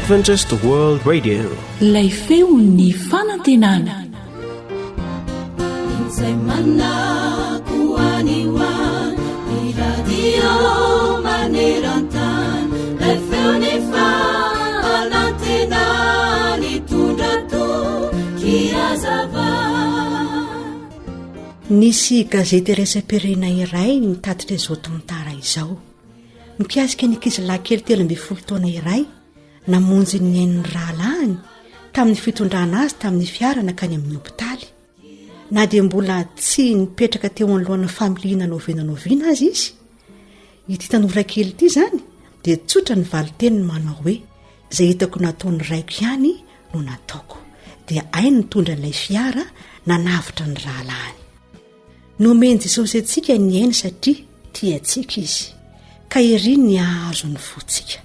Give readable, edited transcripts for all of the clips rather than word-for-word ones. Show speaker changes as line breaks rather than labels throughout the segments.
Adventist World Radio.
Lay feon'ny fanantenana.
Nisy gazety resam-pirenena iray nitatitra izao tontara izao. Mikasika ny ankizilahy kely 12 taona iray namonjy ny ain'ny rahalahiny tamin'ny fitondrana azy tamin'ny fiara nakany amin'ny hopitaly. Na dia mbola tsy nipetraka teo anoloan'ny familiana novena azy izy. Ity tanora kely ity zany dia tsotra ny valiteny manao hoe izay hitako nataon'ny raiko ihany no nataoko. Dia ainy nitondra ilay fiara nanavitra ny rahalahiny. Nomeny Jesosy antsika ny ainy satria tia antsika izy. Ka ery ny ahazo ny fotsika.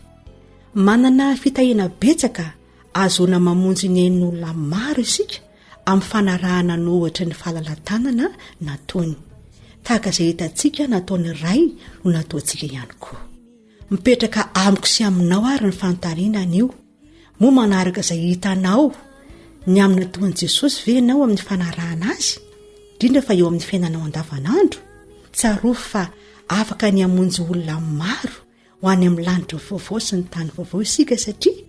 Manana fitahiana betsaka azona mamonjy ny ain'olona maro isika amin'ny fanarahana ny ohatra ny fahalalantanana nataony. Tahaka izay hitantsika nataony ray no nataontsika ihany koa. Mipetraka amiko sy aminao ary ny fanontaniana anio. Moa manaraka izay hitanao ny amin'ny nataon'i Jesosy ve ianao amin'ny fanarahana azy? Indrindra fa eo amin'ny fiainanao andavanandro. Tsaroa fa afaka ny hamonjy olona maro ho any amin'ny lanitra vaovao sy ny tany vaovao isika satria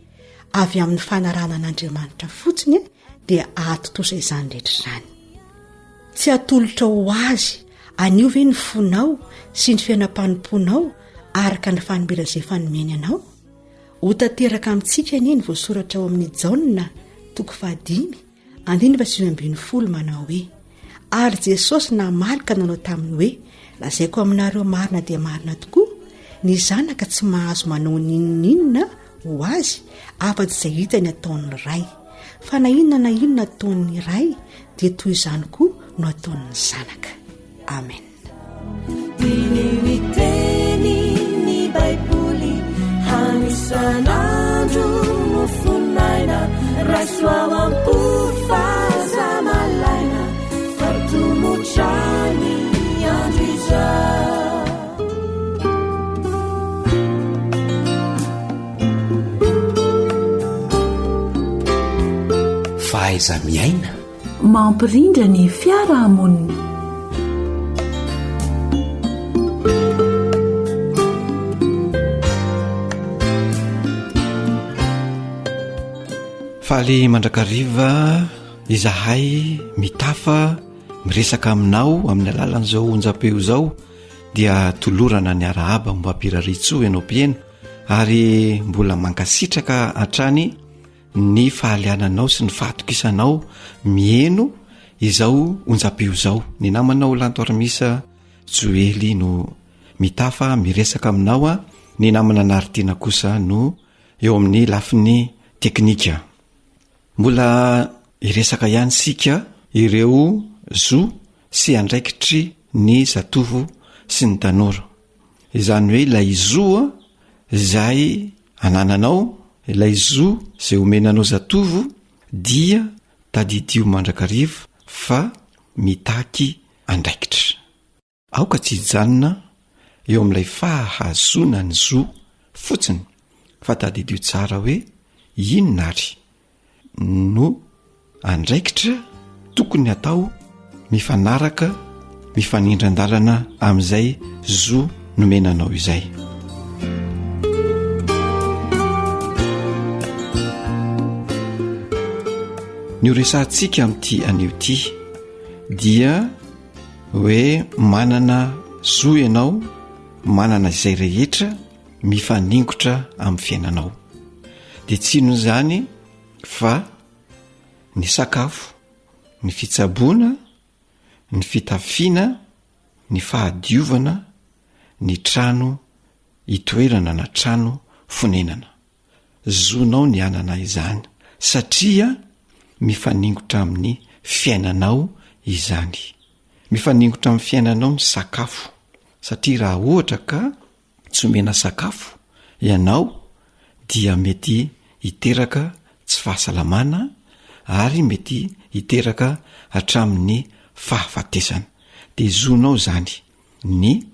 avy amin'ny fanarahana an'Andriamanitra fotsiny dia ahatotosa izany rehetra izany. Tsy atolotra ho azy anio ve ny fonao sy ny fiainam-panomponao araka ny fanomera izay fanomeny anao. Ho tanteraka amintsika ny voasoratra ao amin'ny Jaona 5:9 manao hoe ary Jesosy namalaka nanao taminy hoe lazaiko aminareo marina dia marina tokoa ny zanaka tsy mahazo manao ninninona ho azy afa-tsy izay hitany ataon'ny ray fa na inona na inona ataon'ny ray dia toy izany koa no ataon'ny zanaka. Amen.
Miteny ny baiboly hanisan'andro no fonaina rasoao am-pofazamalaina fartomotrany andro izao.
Fahaiza miaina
mampirindra ny fiarahamonina.
Faly mandrakariva izahay mitafa miresaka aminao amin'ny alalan'izao onjam-peo izao dia tolorana ny arahaba mba hampiraritso ianao mpieno ary mbola mankasitraka hatrany ny fahaliananao sy ny fahatokisanao mieno izao onjam-peo izao. Ny namanao lantoarimisa Joely no mitafa miresaka aminao a, ny namana naritiana kosa no eo amin'ny lafiny teknika. Mbola iresaka ihany sika ireo zo sy andraikitry ny zatovo sy ny tanora. Izany hoe ilay zoa izay anananao, ilay zo izay omenanao zatovo dia tadidio mandrakariva fa mitaky andraikitra. Aoka tsy hijanona eo amin'ilay fahazona ny zo fotsiny fa tadidio tsara hoe inona ary no andraikitra tokony atao mifanaraka mifanindran-dalana amin'izay zo nomenanao izay. Ny oresantsika amin'ity anio ity dia hoe manana zo ianao, manana izay rehetra mifaningotra amin'ny fiainanao. Dia tsino izany fa ny sakafo, ny fitsaboana, ny fitafiana, ny fahadiovana, ny trano itoerana na trano fonenana. Zonao ny anana izany satria mifaningotra amin'ny fiainanao izany. Mifaningotra amin'ny fiainanao ny sakafo satria raha ohatra ka tsy omena sakafo ianao dia mety hiteraka tsy fahasalamana ary mety hiteraka hatramin'ny fahafatesana. Dia zonao zany ny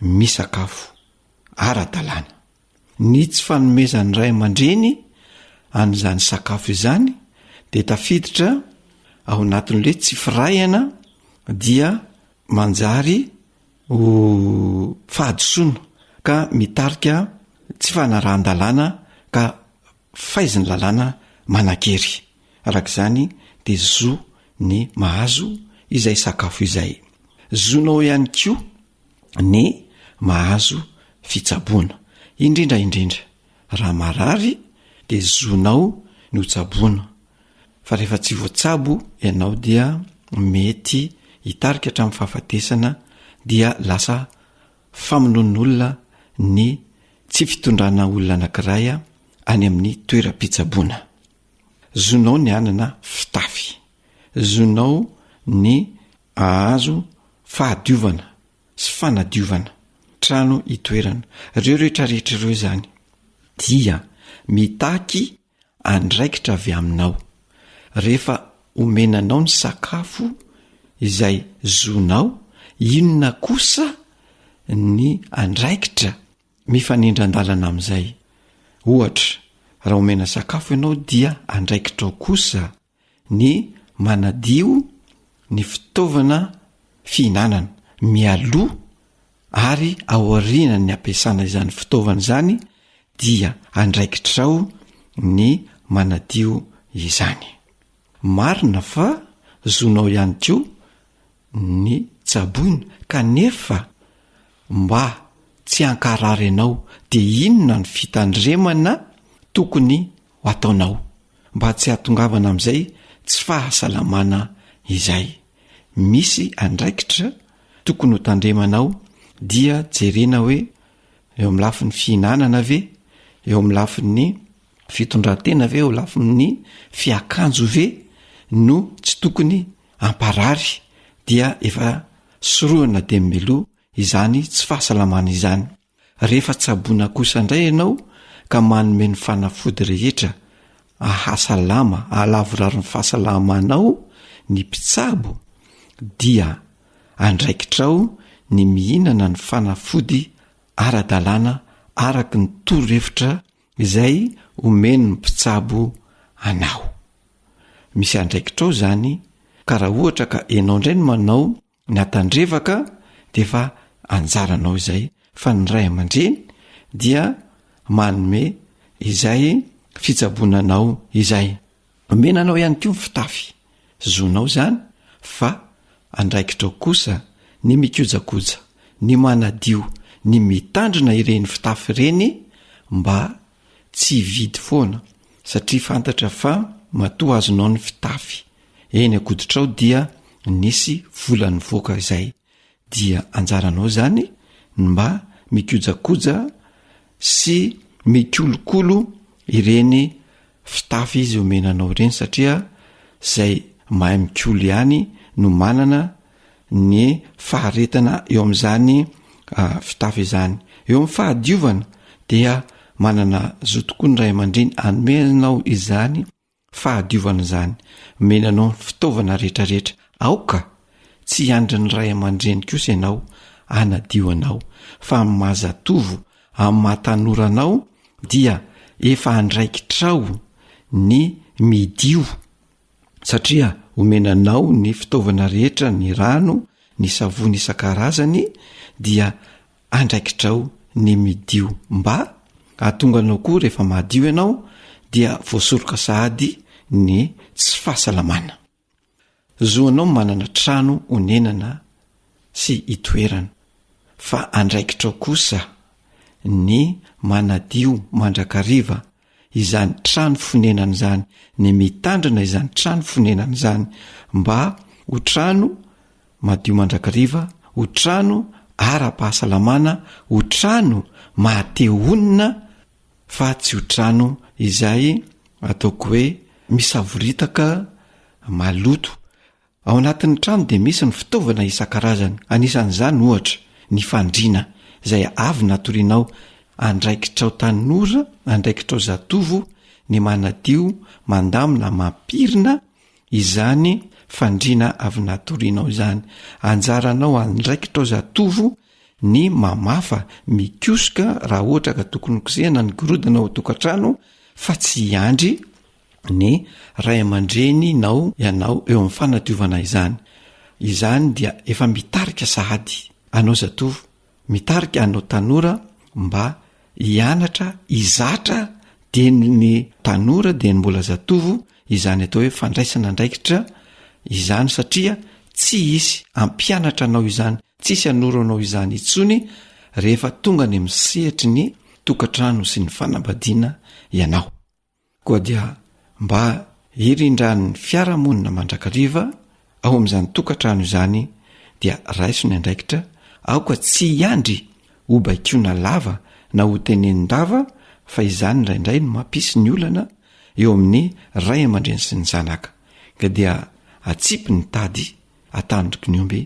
misakafo ara-dalàna. Ny tsy fanomezan'ny ray aman-dreny an'izany sakafo izany de tafiditra ao anatin'le tsy firayana dia manjary ho fahadosoana ka mitarika tsy fanarahan-dalàna ka faiziny lalàna manakery. Arak'izany de zo ny mahazo izay sakafo izay. Zonao ihany koa ny mahazo fitsaboana indrindraindrindra. Raha marary de zonao ny hotsaboana. Fa rehefa tsy voatsabo ianao dia mety hitarika hatramin'ny fahafatesana dia lasa famonon'olona ny tsy fitondrana olona anankiray any amin'ny toeram-pitsaboana. Zonao ny anana fitafy. Zonao ny ahazo fahadiovana sy fanadiovana trano itoerana. Reo rehetra rehetra reo zany dia mitaky andraikitra avy aminao. Rehefa omenanao ny sakafo izay zonao, inona kosa ny andraikitra mifanindran-dalana amin'izay. Ohatra, raha omena sakafo ianao dia andraikitra ao kosa ny manadio ny fitaovana fihinanana, mialoha ary aoriana ny ampiasana izany fitaovana izany dia andraikitra ao ny manadio izany. Marina fa zonao ihany koa ny tsaboina kanefa mba tsy hankarary ianao de inona ny fitandremana tokony ho ataonao mba tsy hatongavana amin'izay tsy fahasalamana izay. Misy andraikitra tokony ho tandremanao dia jerena hoe eo amin'ny lafin'ny fihinanana ve, eo amin'ny lafin'ny fitondran-tena ve, eo lafin'ny fiakanjo ve no tsy tokony amparary dia efa soroana de miloa izany tsy fahasalamana izany. Rehefa tsaboina kosa indray ianao ka manome ny fanafody rehetra ahasalama, ahalavorary ny fahasalamanao ny mpitsabo dia andraikitrao ny mihinana ny fanafody ara-dalàna araky ny toro-hevitra izay omeny ny mpitsabo anao. Misy andraikitrao zany ka raha ohatra ka ianao indray no manao ny atandrevaka de fa anjaranao izay. Fa ny ray aman-dreny dia manome izay fitsabonanao izay. Omenanao ihany koa ny fitafy, zonao zany fa andraikitrao kosa ny mikojakoja, ny manadio, ny mitandrina ireny fitafy ireny mba tsy vidy foana satria fantatra fa matoa azonao ny fitafy. Eny akoditrao dia nisy volany voaka izay dia anjaranao zany mba mikojakoja sy mikolokolo ireny fitafy izy omenanao ireny satria zay mahay mikolo ihany no manana ny faharetana eo amin'izany fitafy izany. Eo amin'ny fahadiovana dia manana zo tokoa ny ray aman-dreny anomenao izany fahadiovana izany, omenanao fitaovana rehetrarehetra. Aoka tsy andry ny ray aman-dreny kosa ianao anadio anao fa mahazatovo amin'ny mahatanoranao dia efa andraikitrao ny midio satria omenanao ny fitaovana rehetra, ny rano, ny savony isan-karazany dia andraikitrao ny midio mba ahatonganao koa rehefa madio ianao dia voasoroka sahady ny tsy fahasalamana. Zoanao manana trano onenana sy itoerana fa andraikitrao kosa ny manadio mandrakariva izany trano fonenana izany, ny mitandrina izany trano fonenana izany mba ho trano madio mandrakariva, ho trano ara-pahasalamana, ho trano mahateonina fa tsy ho trano izay ataoko hoe misavoritaka maloto. Ao anatin'ny trano dia misy ny fitaovana isan-karazany. Anisan'izany ohatra ny fandriana izay avy natorianao, andraikitrao tanora, andraikitrao zatovo ny manadio, mandamina, mampirina izany fandriana avy natorianao izany. Anjaranao andraikitrao zatovo ny mamafa, mikosoka raha ohatra ka tokony kosehana ny gorodona ao tokantrano fa tsy iandry ny ray aman-dreny nao ianao eo amin'ny fanadiovana izany dia efa mitarika sahady anao zatovo, mitarika anao tanora mba hianatra izatra de ny tanora de ny mbola zatovo izany atao hoe fandraisana ndraikitra izany satria tsy isy ampianatra anao izany, tsisy anoro anao izany itsony rehefa tonga ny misehatry ny tokantrano sy ny fanambadiana ianao. Koa dia mba hirindran'ny fiarahamonina mandrakariva ao amin'izany tokantrano izany dia raisiny andraikitra aoka tsy iandry ho baikona lava na ho tenenin-dava fa izany indraindray no mampisy ny olana eo amin'ny ray aman-dreny sy ny zanaka. Ka dia atsipy ny tady atandriky ny omby,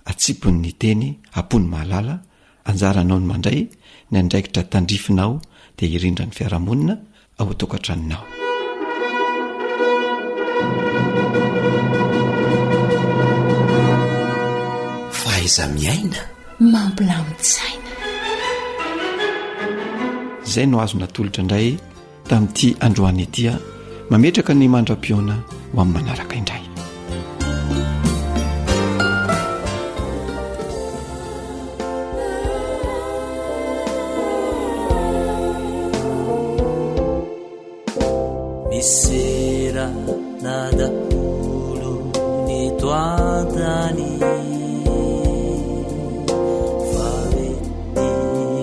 atsipy ny teny apony mahalala, anjaranao ny mandray ny andraikitra tandrifinao dia hirindra ny fiarahamonina ao tokantranonao.
Fahaiza miaina
mampilamin-tsaina.
Zay no azo natolotra indray tamin'ity androany etya, mametraka ny mandra-piona ho amin'ny manaraka indray.
Misera nadaholo ny toantany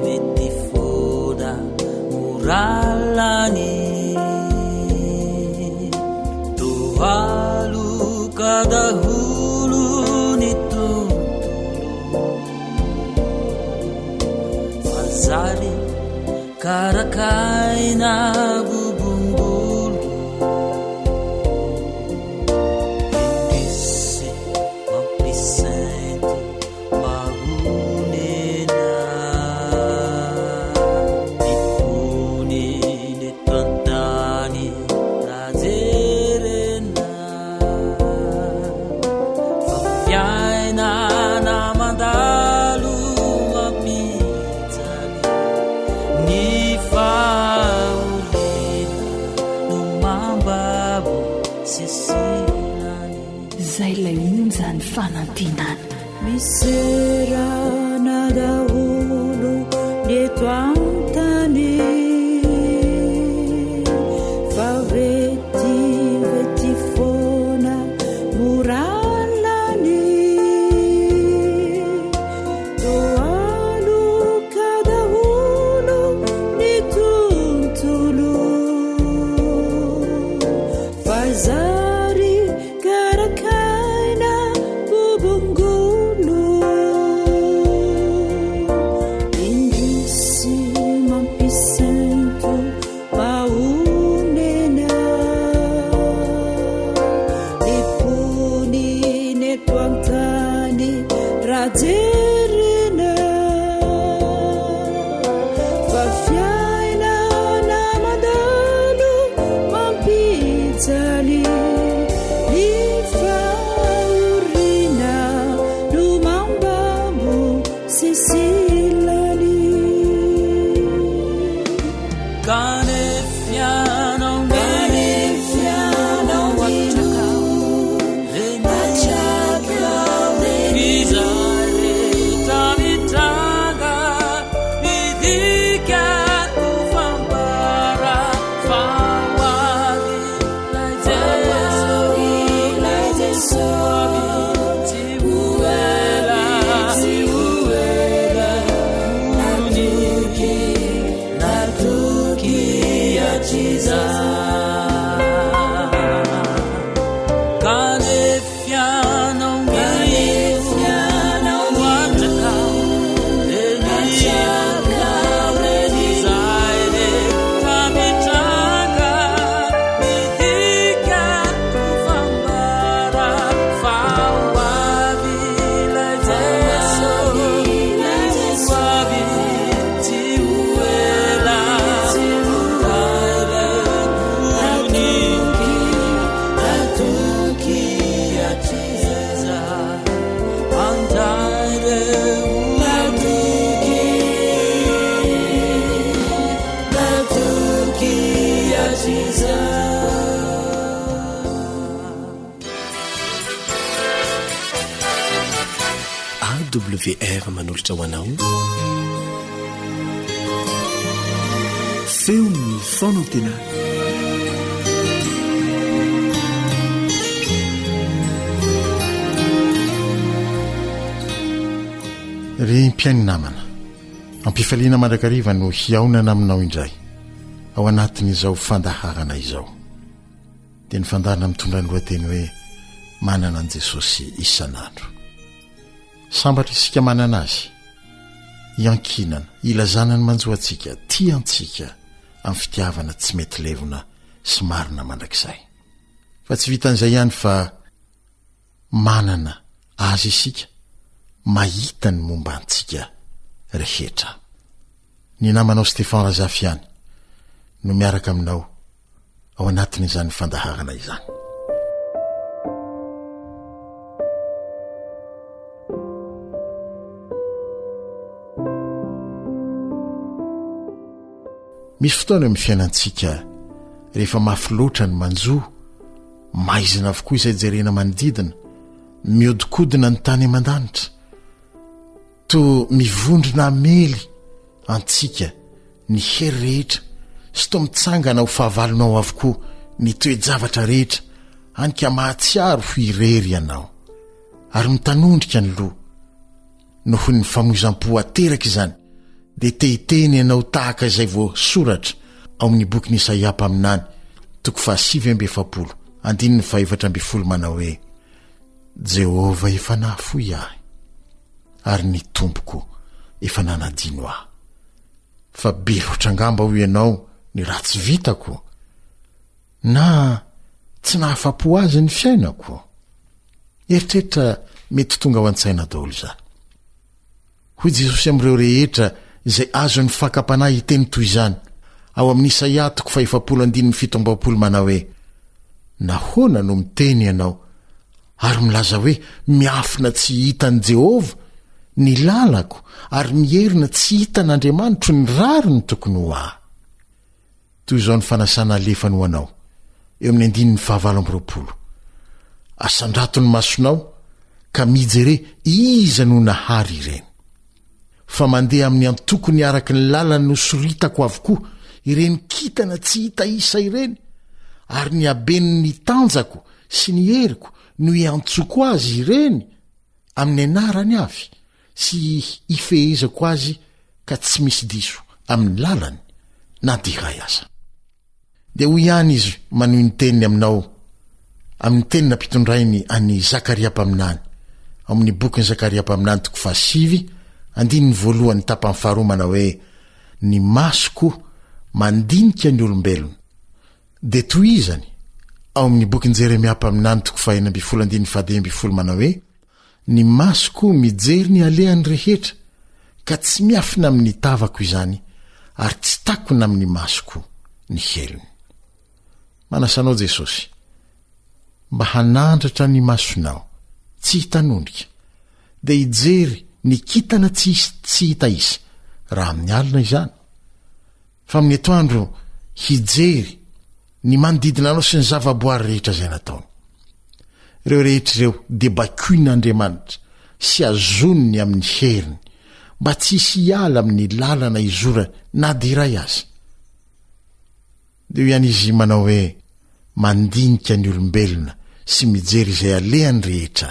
vety foda moralany tohalo kadaholo ny tontolo fazary karakaina
zay lay onjany fanantinana.
Misera nadaholo eto antany fa vety foana moralany toalo kadaholo ny tontolo fazary karakaina bobongolo indrisy mampisanto maonena epony neto antany rajerena fa fiaina na mandalo mampijaly ny faorina
awr manolotra ho anao feon'ny fonantena
ry mpiainy namana ampifaliana mandrakariva no hiaonana aminao indray ao anatin'izao fandaharana izao dia ny fandarina mitondra ny lohateny hoe manana an' Jesosy isan'andro. Sambatra isika manana azy, iankinana, ilazana ny manjoantsika, tiantsika amin'ny fitiavana tsy mety levona sy marina mandrakizay. Fa tsy vitan'izay ihany fa manana azy isika, mahita ny momba antsika rehetra. Ny namanao Stefan Razafiany no miaraka aminao ao anatin'izany fandaharana izany. Misy fotoana amin'ny fiainantsika rehefa mafy loatra ny manjoa, maizina avokoa izay jerena manodidina, miodikodina ny tany aman-danitra, to mivondrona mely antsika ny hery rehetra sy to mitsangana ho fahavalonao avokoa ny toe-javatra rehetra anika mahatsiaro ho irery ianao ary mitanondrika ny loha noho ny famoizam-po ateraka izany dia tehiteny ianao tahaka izay voasoratra ao amin'ny boky Isaia mpaminany 5:7 manao hoe Jehova efa nahafoy ahy ary ny tompoko efa nanadino ahy. Fa be loatra ngamba ho ianao ny raha tsy vitako na tsy nahafapo azy ny fiainako. Eritreritra mety tonga ho an-tsaina daholo izany. Hoy Jesosy amin'ireo rehetra izay azo ny fakapanahy hiteny toy izany ao amin'ny Isaia 5:7 manao hoe nahoana no miteny ianao ary milaza hoe miafina tsy hitan'i Jehova ny lalako ary mierina tsy hitan'Andriamanitro ny rariny tokony ho ahy. Toy izao ny fanasana alefany ho anao eo amin'ny 9:20 asandrato ny masonao ka mijere iza no nahary ireny. Fa mandeha amin'ny antokony araka ny lalany nosoritako avokoa ireny kitana tsy hita isa ireny ary ny aben'ny tanjako sy ny heriko no iantsoko azy ireny amin'ny anarany avy sy ifehezako azy ka tsy misy diso amin'ny lalany na diray aza. Dia ho ihany izy manohy ny teniny aminao amin'ny teny nampitondrainy any Zakaria mpaminany amin'ny bokyny Zakaria mpaminany 5:1 tapany faharoa manao hoe ny masoko mandinika ny olombelona. Dia toy izany ao amin'ny bokyny Jeremia mpaminany 1:12 manao hoe ny masoko mijery ny alehany rehetra ka tsy miafina amin'ny tavako izany ary tsy takona amin'ny masoko ny helony. Manasanao Jesosy mba hanandratra ny masonao tsy hitanondrika dia hijery ny kitana tsy hita isa raha amin'ny alina izany. Fa amin'ny atoandro hijery ny manodidina anao sy ny zavaboary rehetra izay nataony. Ireo rehetra ireo dia bakoin'Andriamanitra sy azoniny amin'ny heriny mba tsy hisy hiala amin'ny lalana izora na diray azy. Dia ihany izy manao hoe mandinika ny olombelona sy mijery izay alehany rehetra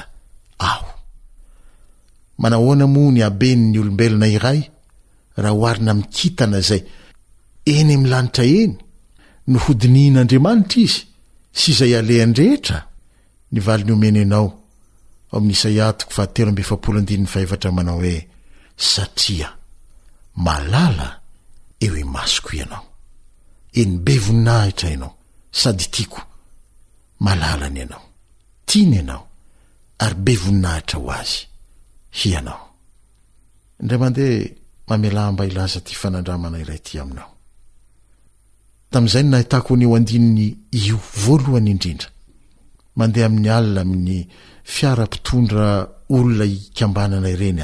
aho. Manahoana moa ny haben'ny olombelona iray raha hoarina mikitana izay eny amin'ny lanitra eny no hodinian'Andriamanitra izy sy izay alehany rehetra. Ny valiny omeny ianao ao amin'ny Isaia 7:7 manao hoe satria malala eo imasoko ianao, eny be voninahitra ianao sady tiako malala ny ianao, tiany ianao ary be voninahitra ho azy hianao. Indray mandeha mamela mba ilaza ty fanandramana iray ty aminao. Tamin'izay no nahitako ny eo andininy io voalohany indrindra mandeha amin'ny alina amin'ny fiara-pitondra olona ikambanana ireny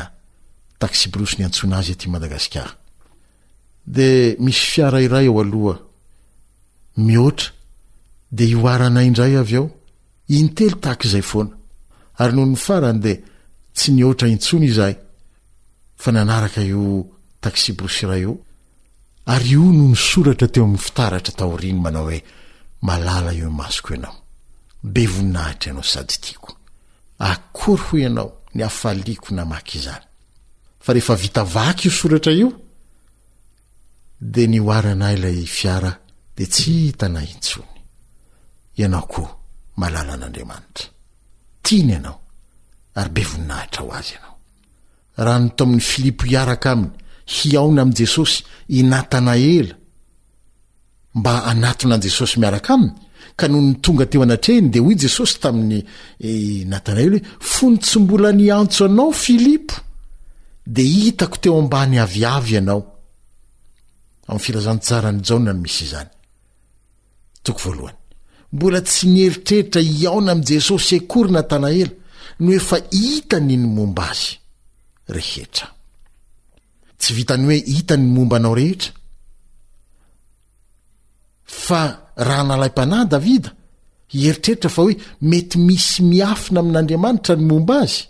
taxi brus ny antsona azy aty Madagasikara. Dia misy fiara iray ao aloha mihoatra dia ioarana indray avy ao intelo tahaka izay foana ary noho ny farany dia tsy nihoatra intsony izahay fa nanaraka io taksi brosira io ary io no nysoratra teo amin'ny fitaratra taoriny manao hoe malala eo masoko ianao be voninahitra ianao sady tiako akory ho ianao ny afaliako namaky izany fa rehefa vita vaky io soratra io dia ny oaranay ilay fiara dia tsy hitanay intsony ianao koa malala an'Andriamanitra tiany ianao ary be voninahitra ho azy ianao raha ny to amin'ny Filipo hiaraka aminy hiaona amin'i Jesosy i Natanaela mba anatona an' Jesosy miaraka aminy ka noho ny tonga teo anatrehiny dia hoy Jesosy tamin'ny Natanaela hoe fony tsy mbola niantso anao Filipo dia hitako teo ambany aviavy ianao amin'ny filazantsarany Jaona no misy izany toko voalohany mbola tsy nieritreritra hiaona amin'i Jesosy akory Natanaela no efa hitany ny momba azy rehetra tsy vitany hoe hitany ny momba anao rehetra fa raha nalay-panahy Davida hieritreritra fa hoe mety misy miafina amin'Andriamanitra ny momba azy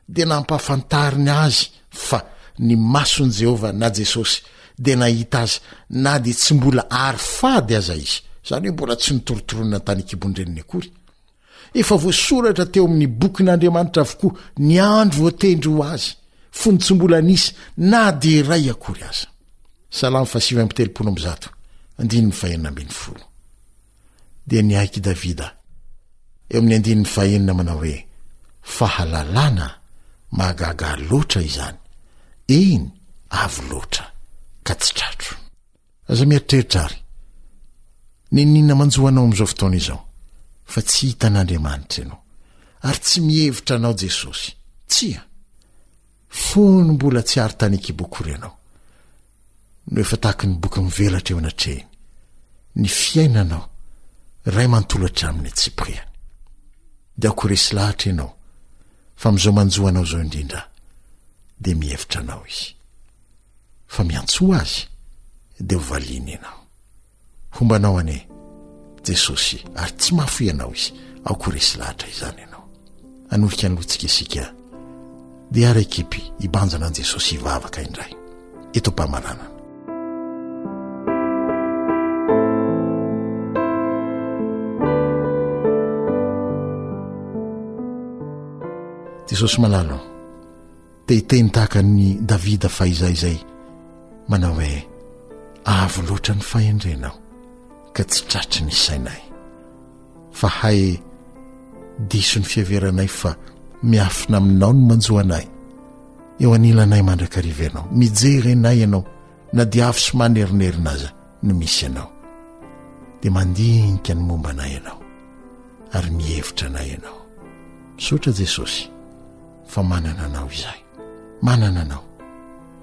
dia nampahafantariny azy fa ny mason'i Jehova na Jesosy dia nahita azy na dia tsy mbola ary fady aza izy izany hoe mbola tsy nitorotoronina tany kibondreniny akory efa voasoratra teo amin'ny bokin'Andriamanitra avokoa ny andro voatendry ho azy fony tsy mbola nisy na dia iray akory aza Salamo 8:1 dia niaiky Davida eo amin'ny 1:9 manao hoe fahalalana mahagaga loatra izany eny avo loatra ka tsy tratro aza mieritreritra ary ninina manjoanao amin'izao fotoana izao fa tsy hitan'Andriamanitra ianao ary tsy mihevitra anao Jesosy tsia fony mbola tsy ary tany kibokory ianao no efa tahaky ny boky mivelatra eo anatrehiny ny fiainanao ray mantolatra amin'ny Tsipriany dia akoresy lahatra ianao fa amin'izao manjoanao zao indrindra dia mihevitra anao izy fa miantsoa azy dia hovaliana ianao hombanao ane Jesosy ary tsy mahafoy ianao izy akoresy lahatra izany ianao anorika ny lotsika isika dia ara ekipy ibanjana an' Jesosy ivavaka indray eto mpamarana Jesosy malalo dia hiteny tahaka ny Davida fa izay manao hoe avo loatra ny fahendrenao ka tsy tratry ny sainay fa hay diso ny fiaveranay fa miafina aminao ny manjoanay eo anilanay mandrakariva ianao mijery anay ianao na dia avy sy manerinerina aza no misy ianao dia mandinika ny momba anay ianao ary mihevitra anay ianao misaotra Jesosy fa manana anao izay manana anao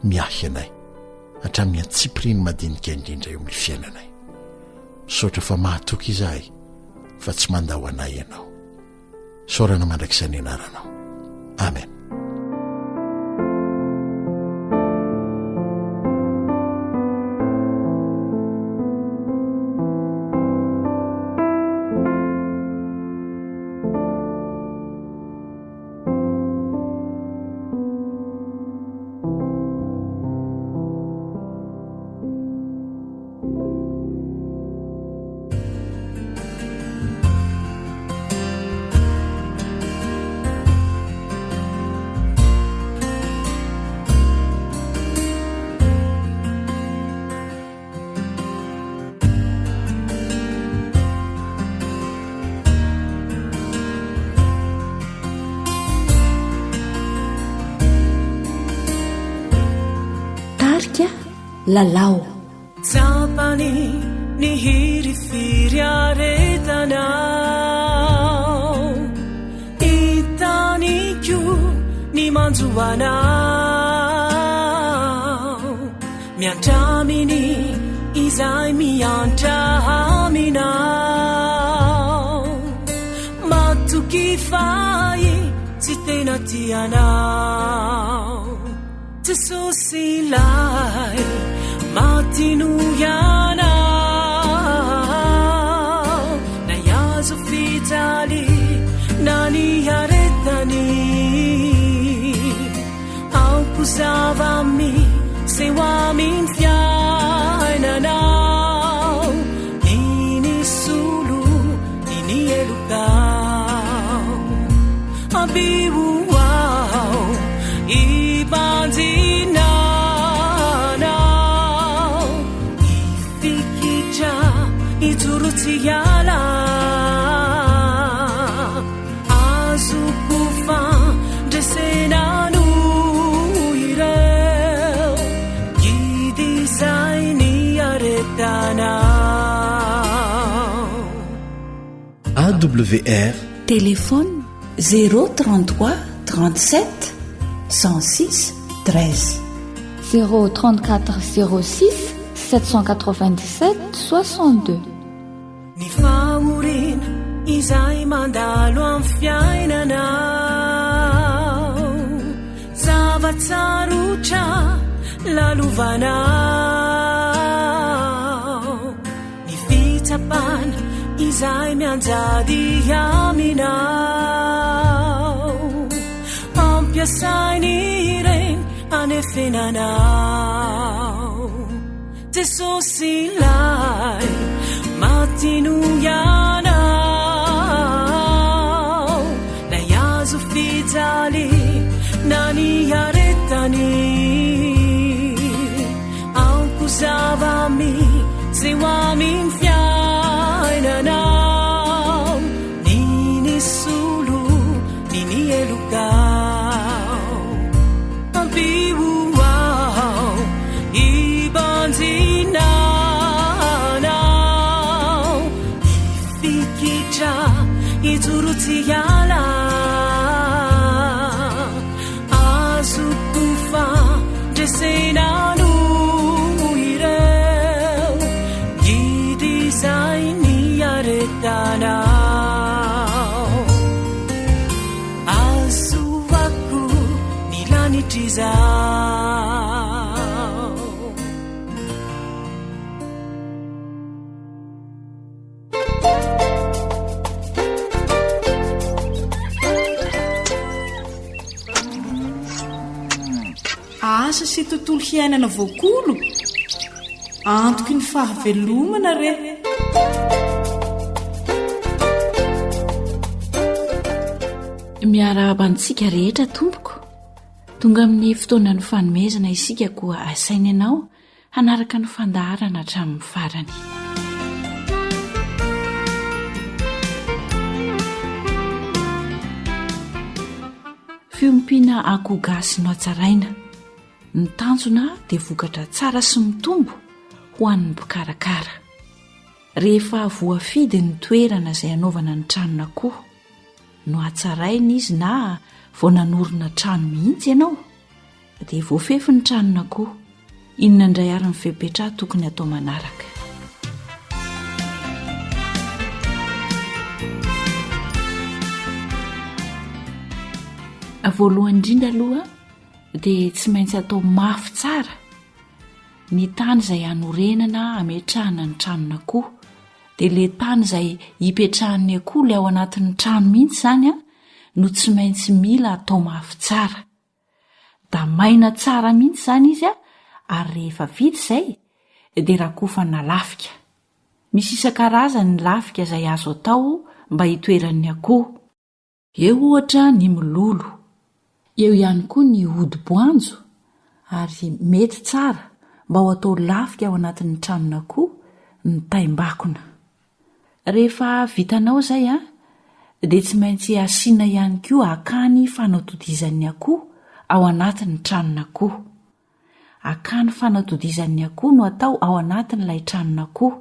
miahy anay hatramin'ny Tsipriny madinika indrindra eo amin'ny fiainanay misaotra fa mahatoky izahay fa tsy mandao anay ianao saorana mandrakizay ny anaranao amen
lalao
tsapany ny hiry firiaretanao itaniko ny manjoanao miantraminy izay miantra aminao matoky fay tsy tena tianao Jesosy lay matinuyana na yazo fitali nani haretani au kusa
awr
téléphone 033 37 16 13
034 06 797 62
ny fahorina izay mandalo amin'ny fiainanao zavatsarotra lalovanao ny fitsapana izay mianjady aminao ampiasainy ireny anefenanao jesosy ilay matino ianao lay azo fijaly na ny aretany aoko zavami zay ho aminy fiainanao niny solo niny elokao ampioao ibanjinanao ifikitra ijorotsiala azokofa dresenano ireo gidizay ny aretanao azovako ny lanitrizao
asa sy tontolo hiainana voakolo antoky ny fahavelomana re
miara-bantsika rehetra tompoko tonga amin'ny fotoanany fanomezana isika koa asainy ianao hanaraka ny fandaharana hatramin'ny farany fiompiana akoho gasy no atsaraina ny tanjona dia vokatra tsara sy mitombo ho an'ny mpikarakara rehefa voafidy ny toerana izay anaovana ny tranon'akoho no atsaraina izy na vao nanorina trano mihitsy ianao dia voafefy ny tranon'akoho inona indray ary ny fepetra tokony atao manaraka voalohany indrindra aloha dia tsy maintsy atao mafy tsara ny tany izay hanorenana ametrahana ny tranon'akoho dia le tany izay hipetrahan'ny akoho le ao anatin'ny trano mihitsy izany no tsy maintsy mila atao mafy tsara da maina tsara mihitsy izany izy ary rehefa vita izay dia rakofana lafika misy isan-karazany ny lafika izay azo atao mba hitoeran'ny akoho eo ohatra ny mololo eo ihany koa ny hodi-boanjo ary mety tsara mba ho atao lafika ao anatin'ny tranon'akoho ny taimbakona rehefa vitanao izay dia tsy maintsy asiana ihany koa akany fanatodizan'ny akoho ao anatin'ny tranon'akoho akany fanatodizan'ny akoho no atao ao anatin'ilay tranon'akoho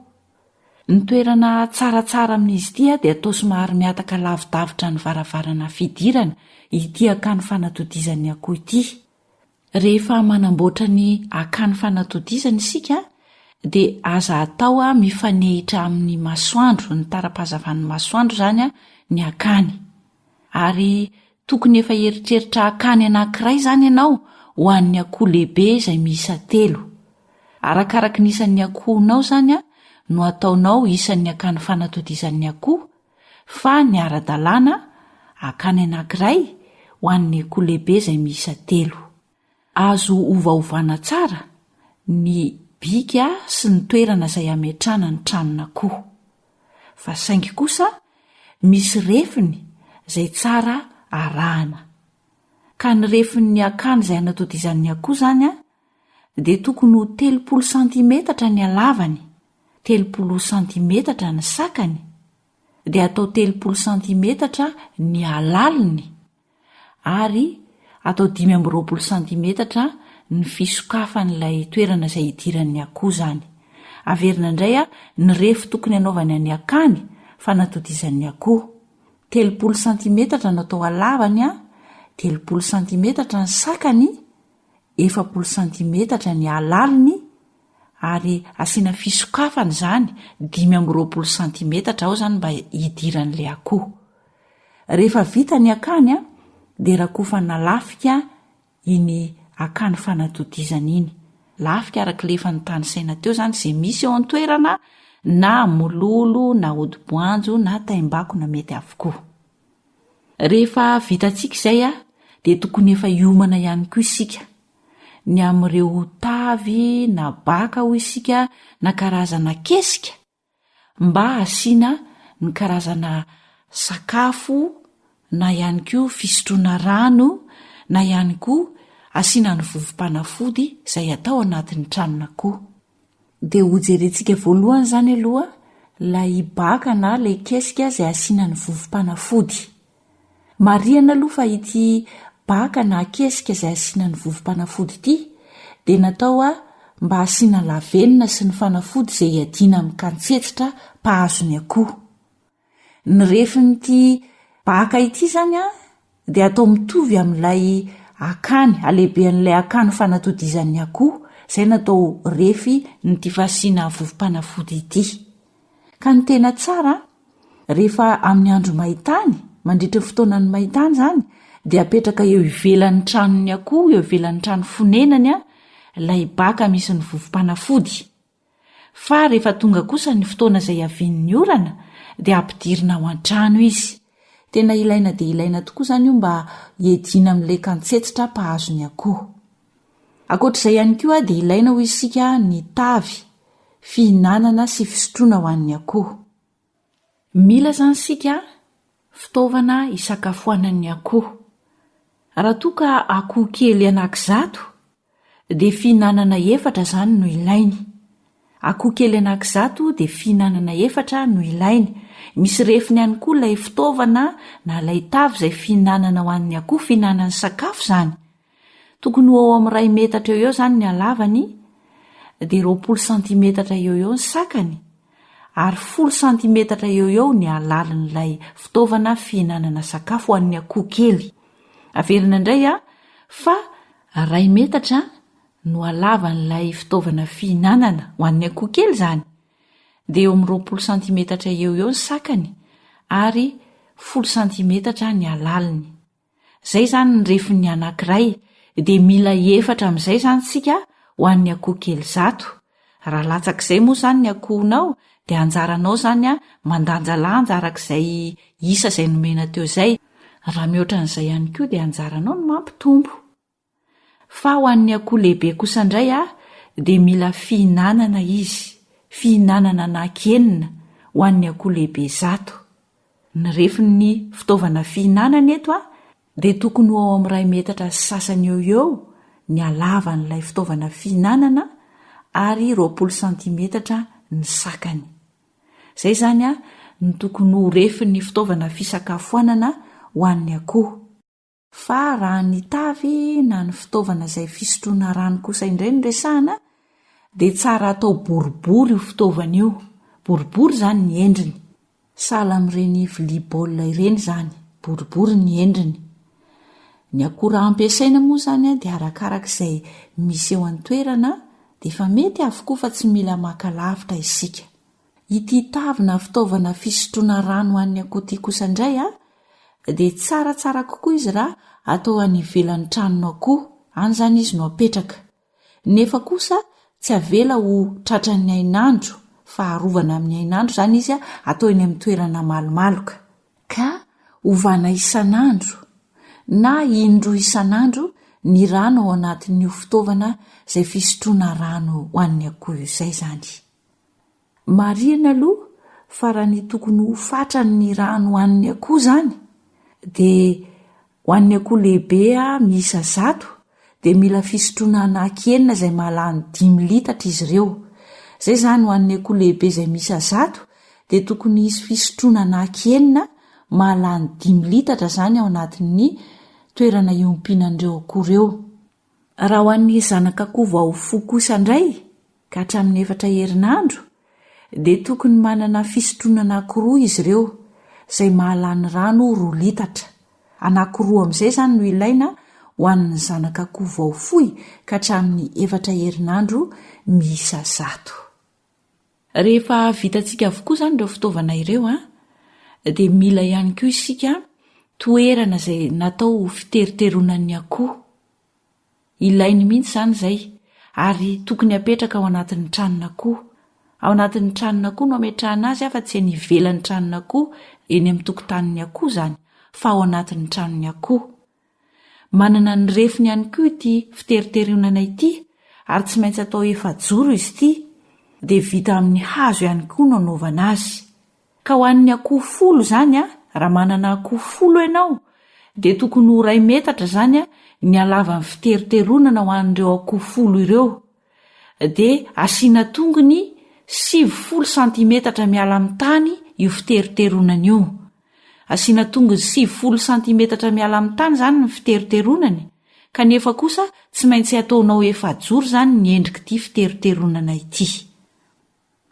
ny toerana tsaratsara amin'izy ity dia atao somary miataka lavidavitra ny varavarana fidirana ity akany fanatodizan'ny akoho ity rehefa manamboatra ny akany fanatodizana isika dia aza atao mifanehitra amin'ny masoandro ny tara-pahazavan'ny masoandro izany ny akany ary tokony efa eritreritra akany anankiray izany ianao ho an'ny akoho lehibe izay miisa 3 arakaraka ny isan'ny akohonao izany no ataonao isan'ny akany fanatodizan'ny akoho fa ny ara-dalàna akany anankiray ho an'ny akoho lehibe izay miisa 3 azo ovaovana tsara ny bika sy ny toerana izay ametrahana ny tranon'akoho fa saingy kosa misy refiny izay tsara arahana ka ny refin'ny akany izay anatodizan'ny akoho izany dia tokony ho 30 santimetatra ny alavany 30 santimetatra ny sakany dia atao 30 santimetatra ny alaliny ary atao 15 santimetatra ny fisokafan'ilay toerana izay hidiran'ny akoho izany averina indray ny refo tokony anaovany any akany fanatodizan'ny akoho. 30 santimetatra natao alavany a, 30 santimetatra ny sakany, 40 santimetatra ny alaliny, ary asiana fisokafany zany 5 santimetatra ao zany mba hidiran'le akoho. Rehefa vita ny akany a, dia rakofana lafika iny akany fanatodizana iny. Lafika arak'le efa nitany saina teo zany izay misy eo an-toerana, na mololo na odi-boanjo na taimbako na mety avokoa. Rehefa vitantsika izay a, dia tokony efa hiomana ihany koa isika ny amin'ireo tavy na baka ho isika na karazana kesika, mba asiana ny karazana sakafo na ihany koa fisotroana rano, na ihany koa asiana ny vovom-panafody izay atao anatin'ny tranon'akoho. Dia ho jerentsika voalohany zany aloha ilay baka na ilay kesika izay asiana ny vovom-panafody. Marihana aloha fa ity baka na kesika izay asiana ny vovom-panafody ity dia natao mba asiana lavenina sy ny fanafody izay hiadiana amin'ny kantsetsitra mpahazony akoho. Ny refin'ity baka ity zany dia atao mitovy amin'ilay akany, alehibean'ilay akany fanatodizan'ny akoho, izay natao refy nyty fasiana vovom-panafody ity. Ka ny tena tsara, rehefa amin'ny andro maintany, mandritra fotoanan'ny maintany zany, dia apetraka eo ivelan'ny tranony akoho, eo ivelan'ny trano fonenany ilay baka misy ny vovom-panafody. Fa rehefa tonga kosa ny fotoana izay avian'ny orana, dia ampidirina ao an-trano izy. Tena ilaina dia ilaina tokoa zany io mba hiadiana amin'ilay kantsetsitra mpahazony akoho. Ankoatr'izay ihany koa dia ilaina ho isika ny tavy, fihinanana sy fisotroana ho an'ny akoho. Mila zany sika fitaovana isakafoanan'ny akoho. Raha toa ka akoho kely anankizato, dia fihinanana 4 zany no ilainy. Akoho kely anankizato dia fihinanana 4 no ilainy. Misy refiny ihany koa ilay fitaovana na ilay tavy izay fihinanana ho an'ny akoho, fihinanany sakafo zany. Tokony ao amin'ny 2 metatra eo zany ny alavany, dia 20 santimetatra eo ny sakany, ary 10 santimetatra eo ny alalin'ilay fitaovana fihinanana sakafo ho an'ny akoho kely. Averina indray fa 2 metatra no alavan'ilay fitaovana fihinanana ho an'ny akoho kely zany, dia eo amin'ny 20 santimetatra eo ny sakany, ary 10 santimetatra ny alaliny. Zay zany ny refin'ny anankiray, dia mila 4 amin'izay zany sika ho an'ny akoho kely zato. Raha latsak'izay moa zany ny akohonao, dia anjaranao zany mandanjalanja arak'izay isa izay nomena teo zay. Raha mihoatra n'izay ihany koa dia anjaranao no mampitombo. Fa ho an'ny akoho lehibe kosa indray dia mila fihinanana izy, fihinanana anankenina ho an'ny akoho lehibe zato. Ny refin'ny fitaovana fihinanana eto dia tokony ao amin'ny 2 metatra sy sasany eo ny alavan'ilay fitaovana fihinanana, ary 20 santimetatra ny sakany. Zay zany ny tokony ho refin'ny fitaovana fisakafoanana ho an'ny akoho. Fa raha ny tavy na ny fitaovana izay fisotroana rano kosa indray no resahana, dia tsara atao boribory io fitaovana io. Boribory zany ny endriny. Sahala amin'ireny vilia baolina ireny zany, boribory ny endriny. Ny akora ampiasaina moa zany dia arakarak'izay misy eo an-toerana, dia efa mety avokoa fa tsy mila maka lavitra isika. Ity tavy na fitaovana fisotroana rano ho an'ny akoho ity kosa indray dia tsaratsara kokoa izy raha atao any ivelan'ny tranonao akoho, any zany izy no apetraka. Nefa kosa tsy avela ho tratran'ny ainandro, fa arovana amin'ny ainandro zany izy atao eny amin'ny toerana malomaloka. Ka ovana isanandro na indroa isanandro ny rano ao anatin'io fitaovana izay fisotroana rano ho an'ny akoho izay zany. Marihana aloha fa raha ny tokony ho fatrany rano ho an'ny akoho zany, dia ho an'ny akoho lehibe miisa 100, dia mila fisotroana anankenina izay mahalany 5 litatra izy ireo. Zay zany ho an'ny akoho lehibe izay miisa 100, dia tokony izy fisotroana anankenina mahalany 5 litatra zany ao anatin'ny toerana iompinan'ireo akoho ireo. Raha ho an'ny zanak'akoho vao fo kosa indray ka hatramin'ny 4 herinandro, dia tokony manana fisotroana anankiroa izy ireo izay mahalany rano 2 litatra. Anankiroa amin'izay izany no ilaina ho an'ny zanak'akoho vao fohy ka hatramin'ny 4 herinandro miisa 100. Rehefa vitantsika avokoa izany ireo fitaovana ireo dia mila ihany koa isika toerana izay natao fiteriteronan'ny akoho. Ilainy mihitsy izany izay ary tokony hapetraka ao anatin'ny tranon'akoho. Ao anatin'ny tranon'akoho no ametrahana azy fa tsy eny ivelan'ny tranon'akoho eny amin'ny tokotanin'ny akoho izany fa ao anatin'ny tranon'ny akoho. Manana ny refiny ihany koa ity fiteriteronana ity ary tsy maintsy atao efajoro izy ity dia vita amin'ny hazo ihany koa no anaovana azy. Ka ho an'ny akoho 10 izany raha manana akoho 10 ianao dia tokony ho 2 metatra izany ny halavan'ny fiteriteronana ho an'ireo akoho 10 ireo. Dia asiana tongony 70 cm miala amin'ny tany io fiteriteronana io. Asiana tongony 70 cm miala amin'ny tany izany ny fiteriteronany, kanefa kosa tsy maintsy ataonao efajoro izany ny endrik'ity fiteriteronana ity.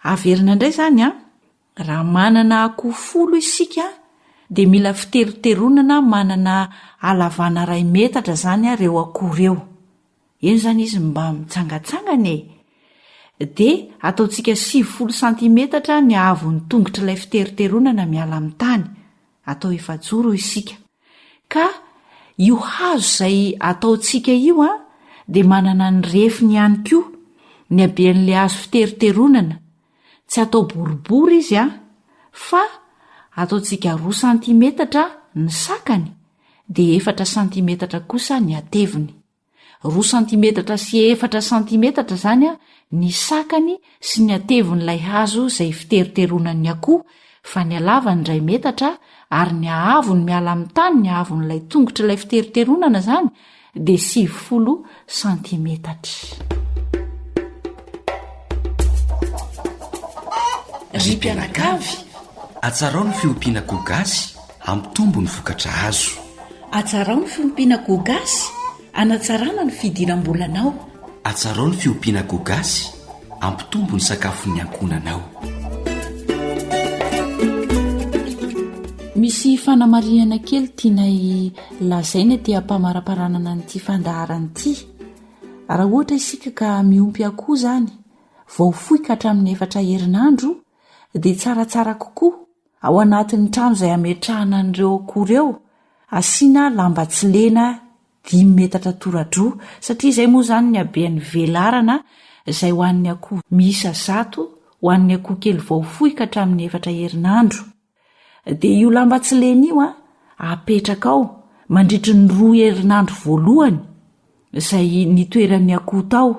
Averina indray izany raha manana akoho 10 isika dia mila fiteriteronana manana halavana 2 metatra izany ireo akoho ireo. Eny izany izy mba mitsangatsangana dia ataontsika 70 cm ny haavon'ny tongotr'ilay fiteriteronana miala amin'ny tany. Atao efajoro isika. Ka io hazo izay ataontsika io dia manana ny refiny ihany koa ny haben'ilay hazo fiteriteronana. Tsy atao boribory izy fa ataontsika 2 cm ny sakany dia 4 cm kosa ny ateviny. 2 cm sy 4 cm izany ny sakany sy ny atevin'ilay hazo izay fiteriteronan'ny akoho, fa ny halavany 2 metatra ary ny haavony miala amin'ny tany ny haavon'ilay tongotr'ilay fiteriteronana izany dia 70 cm.
Ry mpianakavy, atsarao ny fiompiana gogasy hampitombo ny vokatra azo.
Atsarao ny fiompiana gogasy anatsarana ny fidiram-bolanao.
Atsarao ny fiompiana gogasy hampitombo ny sakafon'ny ankonanao.
Misy fanamariana kely tianay lazaina dia hampamaraparanana n'ity fandaharana ity. Raha ohatra isika ka miompy akoho izany vao fohy ka hatramin'ny 4 herinandro dia tsaratsara kokoa ao anatin'ny trano izay ametrahana an'ireo akoho ireo asiana lamba tsy lena 5 metatra toradroa, satria izay moa izany ny haben'ny velarana izay ho an'ny akoho miisa 100 ho an'ny akoho kely vao fohy ka hatramin'ny 4 herinandro. Dia io lamba tsy lena io apetraka ao mandritry ny 2 herinandro voalohany izay nitoeran'ny akoho tao,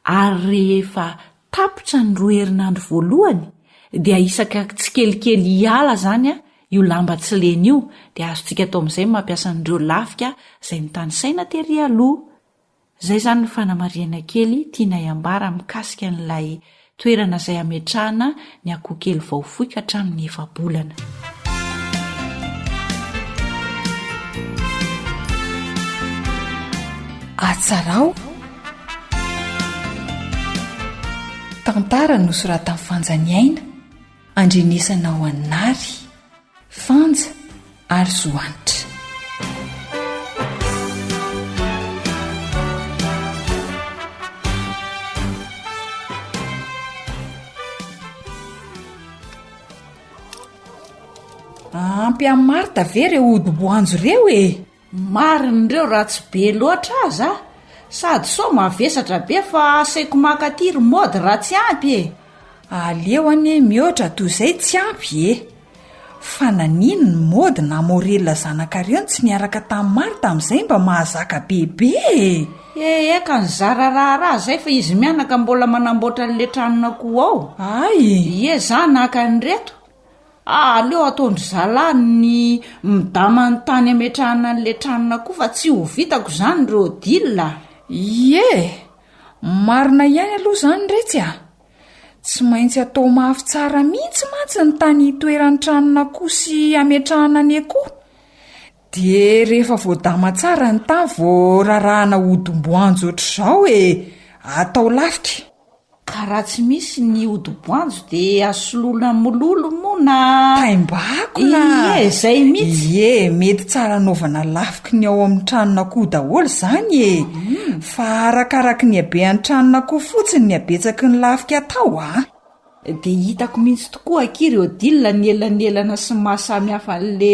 ary rehefa tapotra ny 2 herinandro voalohany dia isaka tsy kelikely hiala izany io lamba tsy lena io dia azontsika atao amin'izay mampiasa an'ireo lafika izay nitany saina tery aloha. Izay izany ny fanamariana kely tiana iambara mikasika n'ilay toerana izay ametrahana ny akoho kely vao fohy ka hatramin'ny 9 bolana.
Atsarao tantara nosoratan'ny fanjaniaina andrenesana ao anary fanja ary zoanitra. Ampy amin'ny Marta ve ireo odi-boanjo ireo
Marin'ireo raha tsy be loatra aza sady so mavesatra be fa asaiko makatiry mody raha tsy ampy
aleo anie mihoatra toy izay tsy ampy fa nanino ny mody na morelina zanakareo tsy niaraka tamin'ny Marta amin'izay mba mahazaka bebe
eka ny zara raharaha izay fa izy mianaka mbola manamboatra n'le tranon'akoho ao. Ie za naka ny reto aleo ataondry zalany ny midamany tany ametrahana n'le tranon'akoho fa tsy ho vitako izany reo dilla.
Ie marina ihany aloha izany retsy tsy maintsy atao mafy tsara mihitsy mantsy ny tany toeran'ny tranon'akoho sy ametrahana ny akoho dia rehefa voadama tsara ny tany vao rarahana odim-boanjo ohatr'izao atao lafitra.
ka raha tsy misy ny odi-boanjo dia asolona mololo moa na
taimbako na
zay mihitsy
mety tsara anaovana lafiky ny ao amin'ny tranon'akoho daholo zany fa arakaraka ny habean'ny tranon'akoho fotsiny ny habetsaky ny lafika atao
dia hitako mihitsy tokoa aky ireo dilina ny elanelana sy mahasamy hafa n'le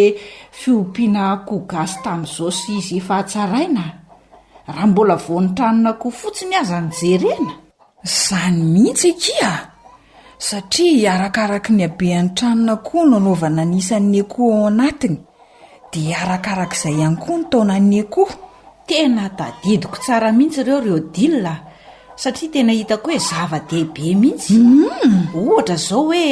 fiompiana akoho gasy tamin'izao sy izy efa hatsaraina raha mbola voan'ny tranon'akoho fotsiny aza ny jerena.
Zany mihitsy ikia satria arakaraka ny habean'ny tranon'akoho no anaovana anisan'ny akoho ao anatiny dia arakarak'izay ihany koa ny taonan'ny akoho.
Tena tadidiko tsara mihitsy ireo dilina satria tena hitako hoe zava-dehibe mihitsy. Ohatra zao hoe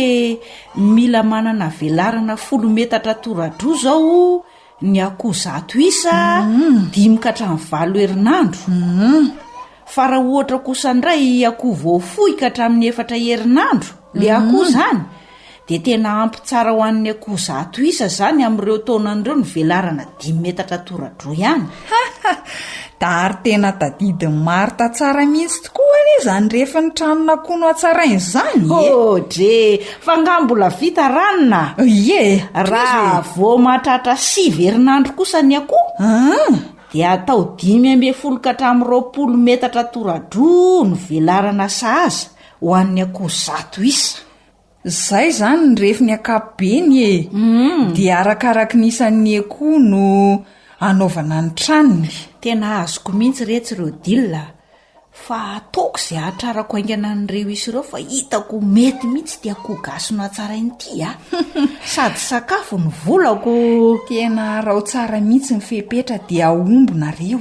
mila manana velarana 10 metatra toradroa zao ny akoho 100 isa 5 ka hatramin'ny 7 herinandro. Fa raha ohatra kosa indray akoho voafohy ka hatramin'ny 4 herinandro le akoho zany dia tena ampy tsara ho an'ny akoho 100 isa zany amin'ireo taonan'ireo ny velarana 10 metatra toradroa ihany.
Ary tena tadidiny marita tsara mihitsy tokoa anie zany rehefa ny tranon'akoho no hatsarainy zany.
Dre fa ngambola vita ranona. Raha vao mahatratra 5 herinandro kosa ny akoho dia atao 15 ka hatramin'ny 20 metatra toradroa ny velarana sahaza ho an'ny akoho 100 isa.
Zay zany ny rehefa ny akapobeny dia arakaraka ny isan'ny akoho no anaovana ny tranony.
Tena azoko mihitsy rehetra ireo dilina fa ataoko izay hatrarako aingana an'ireo isy ireo fa hitako mety mihitsy dia akoho gasy no hatsarainy ity sady sakafo ny volako.
Tena raha tsara mihitsy ny fepetra dia aombonareo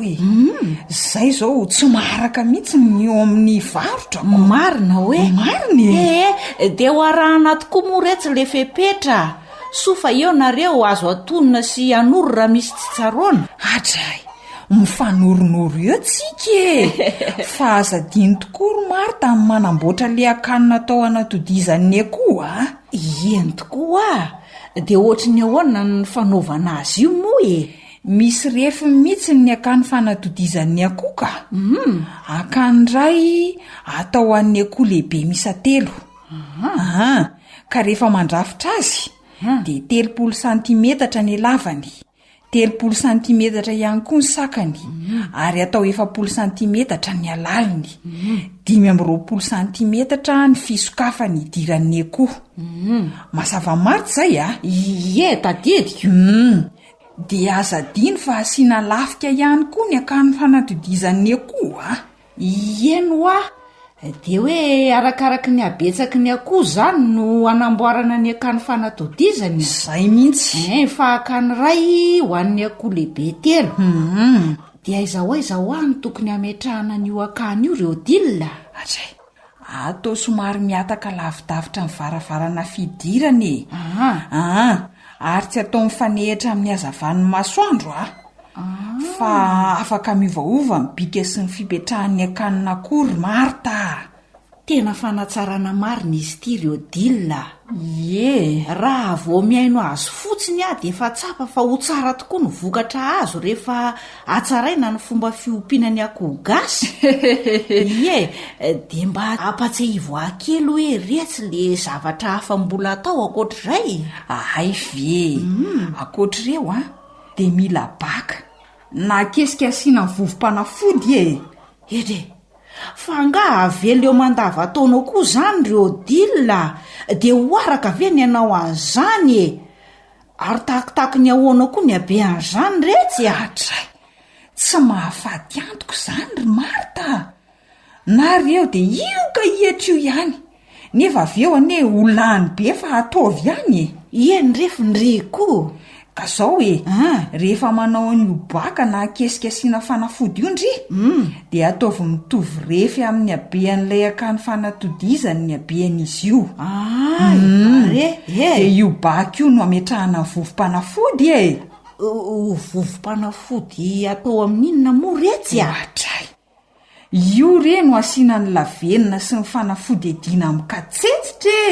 zay zao tsy maharaka mihitsy ny eo amin'ny varotra.
Marina hoe marina dia ho arahana tokoa moa rehetra le fepetra sofa eo nareo azo atonina sy anoro raha misy tsy tsaroana.
Adray mifanoronoro eo tsika fa azadiny tokoa ry Marita amin'ny manamboatra le akanina atao anatodizan'ny akoho
Eny tokoa dia ohatry ny ahoana ny fanaovana azy io moa
misy refy mihitsy ny akany fanatodizan'ny akoho ka. Akany iray atao an'ny akoho lehibe misa 3 ka rehefa mandrafitra azy dia 30 cm ny lavany 30 cm ihany koa ny sakany ary atao 40 cm ny alaliny 15 cm ny fisokafany idiran'ny akoho. Mazava maritra zay
tadidiko.
Dia azadiny fa asiana lafika ihany koa ny akany fanatodizan'ny akoho
Eno dia hoe arakaraka ny habetsaky ny akoho zany no anamboarana ny akany fanatodizany.
Zay mihitsy
fa akany ray ho an'ny akoho lehibe 3 dia aiza ho any tokony ametrahana n'io akany io reo dilina.
Atao somary miataka lavidavitra ny varavarana fidirany ary tsy atao mifanehitra amin'ny hazavan'ny masoandro fa afaka miovaova ny bika sy ny fipetrahan'ny akanina akoho Marita.
Tena fanatsarana marina izy ity reo dilina. Raha vao miaino azy fotsiny dia efa tsapa fa ho tsara tokoa ny vokatra azo rehefa hatsaraina ny fomba fiompiana ny akoho gasy. Dia mba ampatsiahivo kely hoe retsy le zavatra hafa mbola atao akoatr'izay.
Akoatr'ireo dia mila baka na kesika asiana vovom-panafody
fa nga avela eo mandavataona koa zany reo dilina dia hoaraka ve ny anao an'izany ary takitaky ny ahoana koa ny habean'izany retsy
tsy mahafady antoko zany ry Marita na reo dia io ka hiatro ihany nefa avy eo ane olany be fa ataovy ihany
eny refindry koa
ka zao rehefa manao an'io baka na kesika asiana fanafody io ndry dia ataovy mitovy refy amin'ny habean'ilay akany fanatodizany ny habean'izy io. Dia io baka io no ametrahana vovom-panafody
vovom-panafody atao amin'inona moa retsy
io re no asiana ny lavenina sy ny fanafody edina amin'ny katsetsitra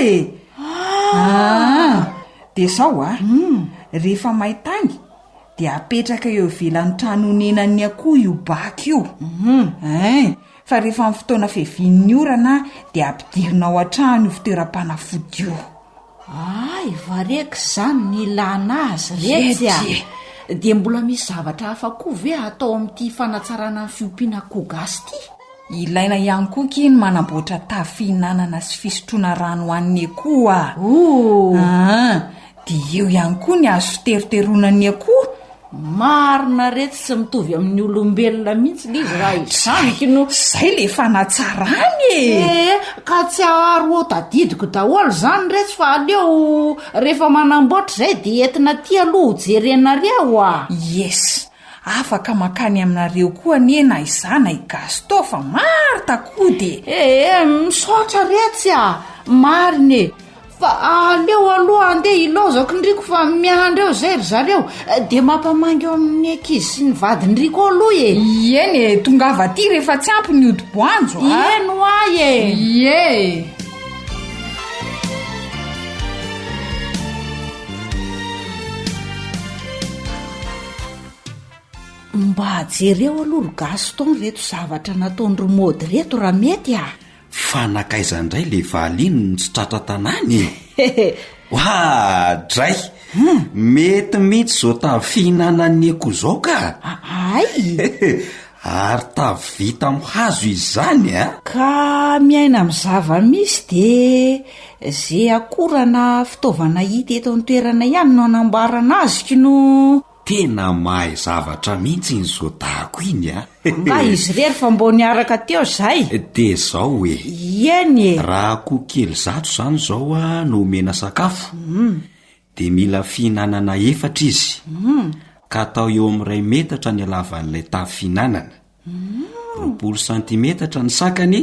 dia zao rehefa maitany dia apetraka eo ivelan'ny trano honenan'ny akoho io baka io fa rehefa amin'ny fotoana fiavian'ny orana dia ampidirina ao an-trano io fitoeram-panafody io.
Vareko izany ny ilana azy retsy dia mbola misy zavatra hafa koa ve atao amin'ity fanatsarana ny fiompiana kogasy ity?
Ilaina ihany koa kiny manamboatra tavy fihinanana sy fisotroana rano ho an'ny akoho. Dia eo ihany koa ny azo fiteroteroana ny akoho.
Marina retsy tsy mitovy amin'ny olombelona mihitsy lay izy raha izany no
zay le fanatsarany
ka tsy aharo tadidiko daholo zany retsy fa aleo rehefa manamboatra zay dia entina ty aloha jerenareo
yes, afaka makany aminareo koa nena izana igasy to fa marita koa dia
misaotra retsy marine fa aleo aloha andeha ilozako ndriko fa miandro eo zay ry zareo dia mampamangy eo amin'ny ankizy sy ny vadindriko aloha
eny tongava ty rehefa tsy ampy ny odi-boanjo
eno ay mba jereo aloha ry Gaston reto zavatra nataon'ry Mody reto raha mety
fanakaizandray le valino ny tsotratra tanany dray mety mihitsy zao tavy fihinanan'ny akoho zao ka ary tavy vita amin'ny hazo izany
ka miaina amin'ny zava-misy dia zay akorana fitaovana hita eto amin'ny toerana ihany no anambarana azy kino
tena mahay zavatra mihitsy ny zao dahako iny
nga izy rery fa mbo niaraka teo zay
dia zao
eny
raha akoho kely zato zany zao no omena sakafo dia mila fihinanana 4 izy ka atao eo amin'ray metatra ny alavan'ilay tavy fihinanana 20 santimetatra ny sakany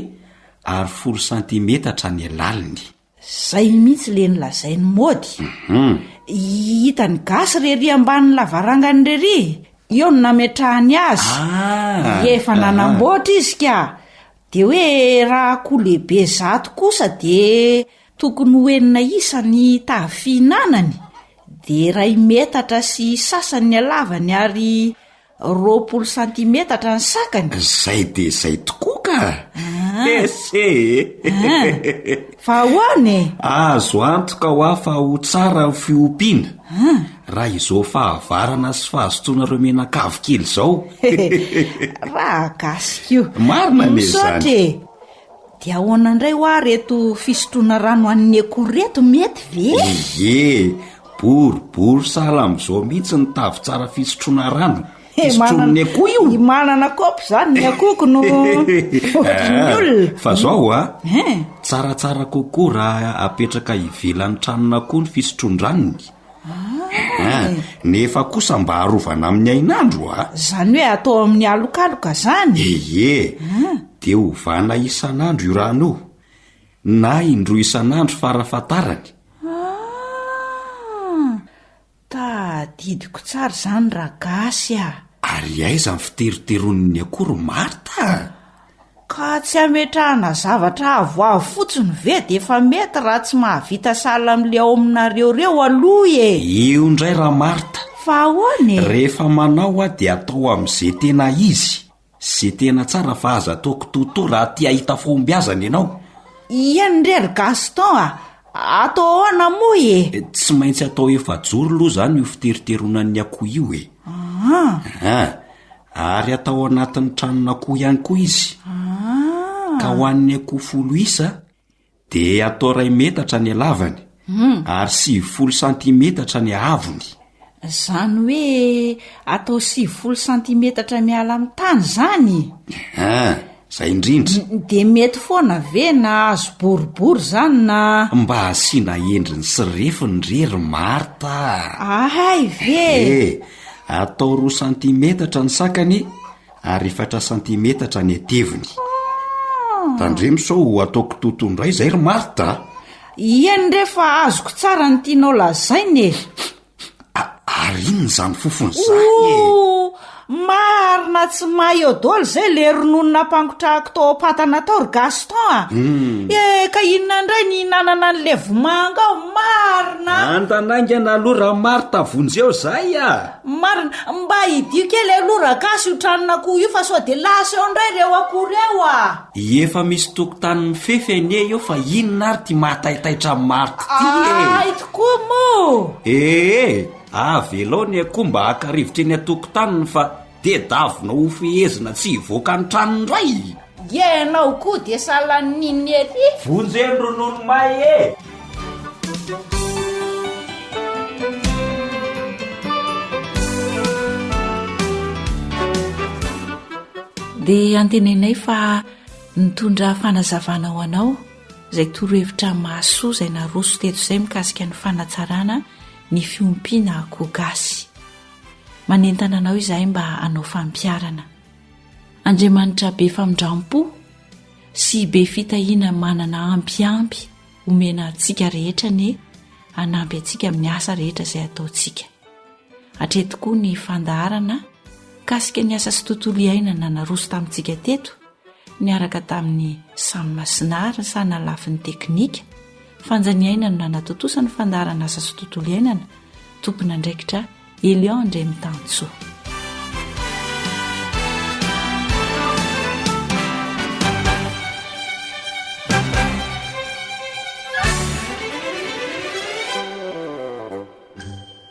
ary 10 santimetatra ny laliny
zay mihitsy le nilazainy Mody hitany gasy rery ambanin'ny lavarangany rery eo no nametrahany azy efa nanamboatra izy ka dia hoe raha akoho lehibe zato kosa dia tokony hoenina isany tavy fihinanany dia 2 metatra sy sasany alavany ary 20 santimetatra ny sakany
zay dia zay tokoa ka
fa hoane
azo antoka ho afa ho tsara ny fiompiana raha izao fahavarana sy fahazotoanareo menakavy kely zao
raha gasy
marina le zany
dia ahoana indray ho reto fisotroana rano amin'ny akoho reto mety ve
boribory sahala amin'izao mihitsy ny tavy tsara fisotroana rano fisotroan'ny akoho io
manana kopy zany ny akohoko no olona
fa zao tsaratsara kokoa raha apetraka ivelan'ny tranon'akoho ny fisotroan-dranony nefa kosa mba harovana amin'ny ainandro
zany hoe atao amin'ny alokaloka zany
dia ovana isan'andro io rano io na indroa isan'andro farafatarany
tadidiko tsara zany raha gasy
ary aiza ny fiteroteron'ny akoho Marta
ka tsy ametrahana zavatra avoavo fotsiny ve dia efa mety raha tsy mahavita sahala amin'le ao aminareoreo aloha
io indray raha Marta
fa ahoany
rehefa manao dia atao amin'izay tena izy zay tena tsara fa aza ataoko toto raha tia hita fombiazana ianao
eny rery Gaston atao ahoana moa
tsy maintsy atao efajoro aloha zany io fiteroteronan'ny akoho io ary atao anatin'ny tranon'akoho ihany koa izy ka ho an'ny akoho 10 isa dia atao 2 metatra ny alavany ary 90 santimetatra ny ahavony
zany hoe atao 90 santimetatra miala amin'ny tany zany
zay indrindra
dia mety foana ve na azo boribory zany na
mba asiana endriny sy refiny rery Marta
ve
atao 2 santimetatra ny sakany ary 4 santimetatra ny ateviny tandremo sao ataoko totondray zay ry Marta
eny rehefa azoko tsara ny tianao lazainy
ary inony zany fofony zany
marina tsy maiodoly zay le rononona mpangotrahako tao apatana tao ry Gaston ka inona indray ny nanana n'le vomanga ao marina
antanaingana aloha raha maro tavonjeo zay
marina mba idio kely aloha rakasy io tranonako io fa sao de lasa eo indray reo akory eo
efa misy tokotany mifefy ane eo fa inona ary ty mahataitaitra maro
ay tokoa mo
velao ny akoha mba hakarivitra eny atokotaniny fa de davina ho fihezina tsy hivoaka ny tranony ray
ianao koa de salan'inny ery
vonjeny ronono may
dia antenenay fa nitondra fanazavana ho anao izay torohevitra mahasoa izay naroso teto izay mikasika ny fanatsarana ny fiompiana akoho gasy manentana anao izahay mba hanao fampiarana. Andriamanitra be famindram-po sy be fitahiana manana ampiampy omena antsika rehetra ny hanampy antsika amin'ny asa rehetra izay ataontsika. Hatreto koa ny fandaharana kasika ny asa sy tontolo iainana naroso tamintsika teto niaraka tamin'ny Samy Masinara sana lafin'ny teknika fanjaniaina no nanatotosa ny fandaharana asa sy tontolo iainana tompona andraikitra Elion indray mitanso.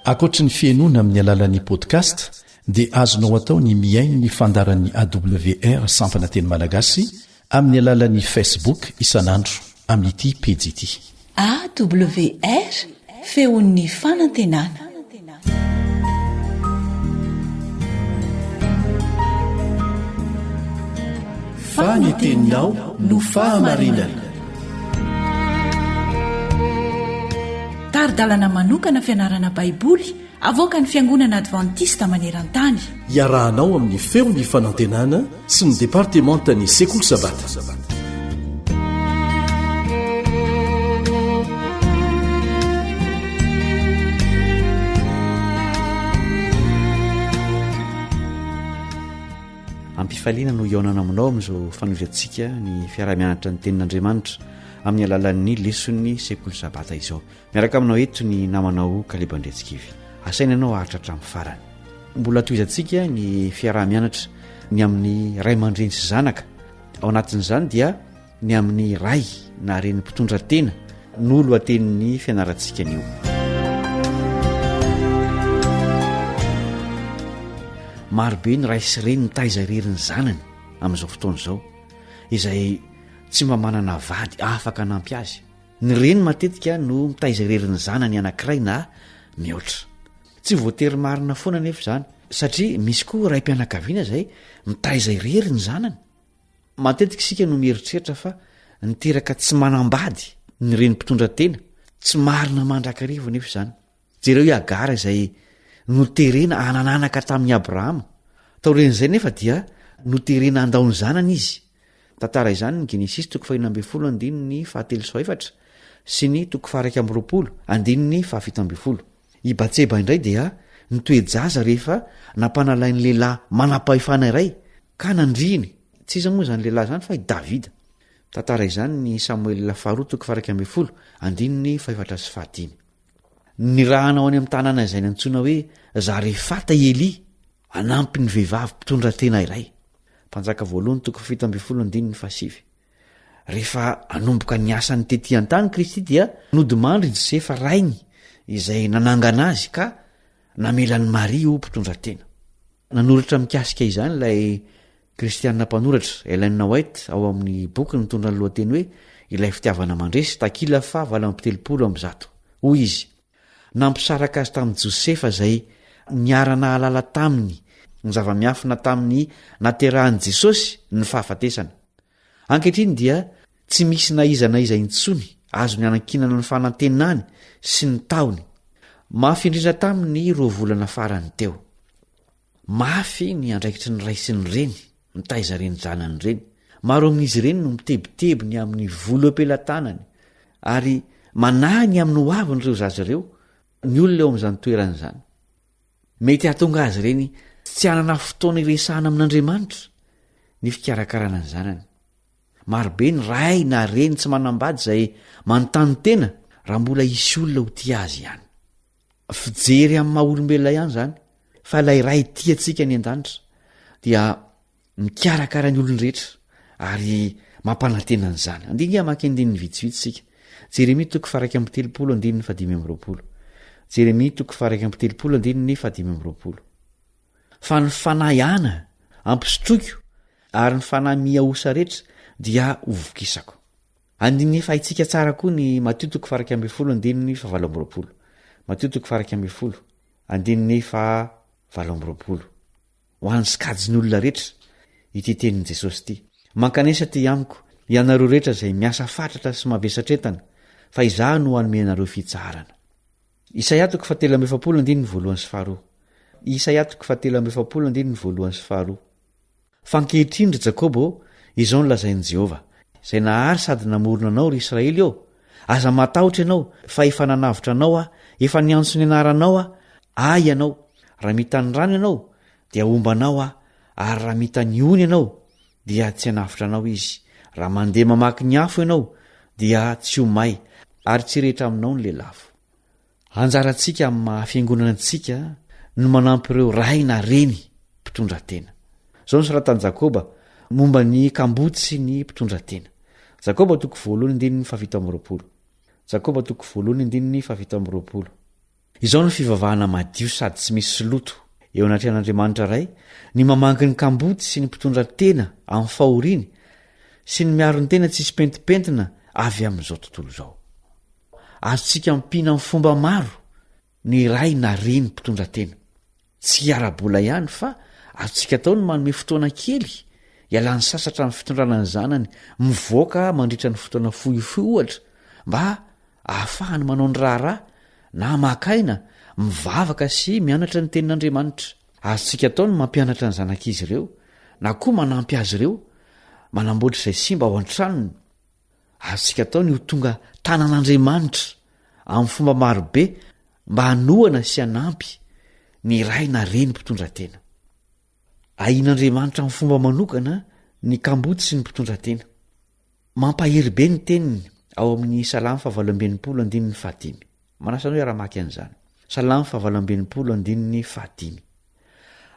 Akoatra ny fienoana amin'ny alalan'ny podcast dia azonao atao ny miaino ny fandaran'ny AWR sampana teny malagasy amin'ny alalan'ny Facebook isanandro amin'ity pejy ity
AWR feon'ny fanantenana.
Faneteninao no fahamarinana.
Taridalana manokana fianarana baiboly avoaka ny fiangonana advantista maneran-tany.
Iarahanao amin'ny feon'ny fanantenana sy ny departementany sekoly sabata.
Ampifaliana no iaonana aminao amin'izao fanorizantsika ny fiarah-mianatra ny tenin'Andriamanitra amin'ny alalan'ny leson'ny sekoly sabata izao. Miaraka aminao eto ny namanao Kalebandretsikivy. Asaina ianao ahatra hatramin'ny farany. Mbola tohizantsika ny fiarah-mianatra ny amin'ny ray aman-dreny sy zanaka. Ao anatin'izany dia ny amin'ny ray na reny mpitondra tena no lohatenin'ny fianarantsika anio. Marobe ny ray sy reny nitaiza irery ny zanany amin'izao fotoana izao izay tsy mba manana vady afaka nampy azy. Ny reny matetika no mitaiza irery ny zanany anankiray na mihoatra. Tsy voatery marina foana nefa izany satria misy koa ray mpianakaviana izay mitaiza irery ny zanany. Matetika isika no mieritreritra fa niteraka tsy manambady ny reny mpitondra tena tsy marina mandrakarivo nefa izany. Jereo i Agara izay noterena anananaka tamin'ny Abrahama. Tao ren'izay nefa dia noterena andaony zanany izy. Tantara izany ny Genesis 4:7 sy ny 2:20. I Batseba indray dia nitoejaza rehefa nampanalain'ny lehilahy manam-pahefana iray ka nandriny. Tsy iza moa izany lehilahy izany fa i Davida. Tantara izany ny Samuel 2:2-5. Ny raha anao any amin'ny tanàna izay nantsoina hoe Zarefata Eli anampy ny vehivavy mpitondra tena iray. Mpanjaka voalohany 7:7. Rehefa anomboka ny asany tetỳ an-tany Kristy dia nodimandry Josefa rainy izay nanangana azy ka namelan'ny Maria ho mpitondra tena. Nanoratra mikasika izany ilay kristianina mpanoratra Ellen White ao amin'ny boky nitondra ny lohateny hoe ilay fitiavana mandresy takila fa 7:30. Hoy izy: nampisaraka azy tamin'ny Josefa izay niarana halala taminy ny zava-miafina tamin'ny naterahan'i Jesosy ny fahafatesana. Ankehitriny dia tsy misy naiza intsony azo ny anankinana ny fanantenany sy ny taony. Mafy indrindra taminy 2 volana farany teo. Mafy ny andraikitry ny ray sy ny reny mitaiza reny zanany reny. Maro amin'izy ireny no mitebitebiny amin'ny volo ampelantanany ary manahiny amin'ny hoavin'ireo zaza ireo ny olona eo amin'izany toerana izany. Mety hahatonga azy ireny tsy hanana fotoana iresahana amin'andriamanitra ny fikarakarana ny zanany. Marobe ny ray na reny tsy manambady izay manontany tena raha mbola isy olona ho tia azy ihany. Fijery amin'ny maha olombelona ihany zany fa ilay ray tia antsika ny an-danitra dia mikarakara ny olon-drehetra ary mampanantena ny zany. Andinga maka andininy vitsivitsy sika. Jeremia 1:5-20. Jeremia 1:5-20. Fa ny fanayana ampisotroiko ary ny fanahy miaosa rehetra dia hovokisako. Andininy fa itsika tsara koa ny Mateo 1:20. Mateo 1:20. Ho an'ny sikajiny olona rehetra ity tenin' Jesosy ity. Mankanesa ty amiko ianareo rehetra izay miasa fatratra sy mavesatretana fa izaho no hanome anareo fitsarana. Isaia 17:1. Fa ankehitriny ry Jakôba izao no lazain'i Jehova izay nahary sady namorona anao ry Israely eo. Aza matahotra ianao fa efa nanavitra anao efa niantso ny anaranao ay ianao. Raha mitany rano ianao dia ombanao ary raha mitany ony ianao dia tsy hanavitra anao izy. Raha mandeha mamaky ny afo ianao dia tsy homay ary tsy rehetra aminao ny lelafo. Anjarantsika amin'ny mahafiangonana antsika no manampy ireo ray na reny mpitondra tena. Zao ny soratan'i Jakôba momba ny kamboty sy ny mpitondra tena. Jakôba 1:20. Izao ny fivavahana madio sady tsy misy loto eo anatrehan'Andriamanitra ray ny mamangy ny kamboty sy ny mpitondra tena amin'ny fahoriany sy ny miaro ny tena tsisy pentipentina avy amin'izao tontolo izao. Azontsika mipina amin'ny fomba maro ny ray na reny mpitondra tena. Tsy ara-bola ihany fa azontsika atao ny manome fotoana kely ialany sasatra amin'ny fitondrana ny zanany mivoaka mandritra ny fotoana fohifohy ohatra mba ahafahany manao ny raharaha na makaina mivavaka sy mianatra ny tenin'Andriamanitra. Azontsika atao ny mampianatra ny zanak'izy ireo na koa manampy azy ireo manamboatra izay simba ao an-tranony. Azontsika atao ny ho tonga tanan'Andriamanitra amin'ny fomba marobe mba hanohana sy hanampy ny ray na reny mpitondra tena. Ahian'Andriamanitra amin'ny fomba manokana ny kamboty sy ny mpitondra tena. Mampahery be ny teniny ao amin'ny Salamo 8:5. Manasanao iara-maky an'izany. Salamo 8:5.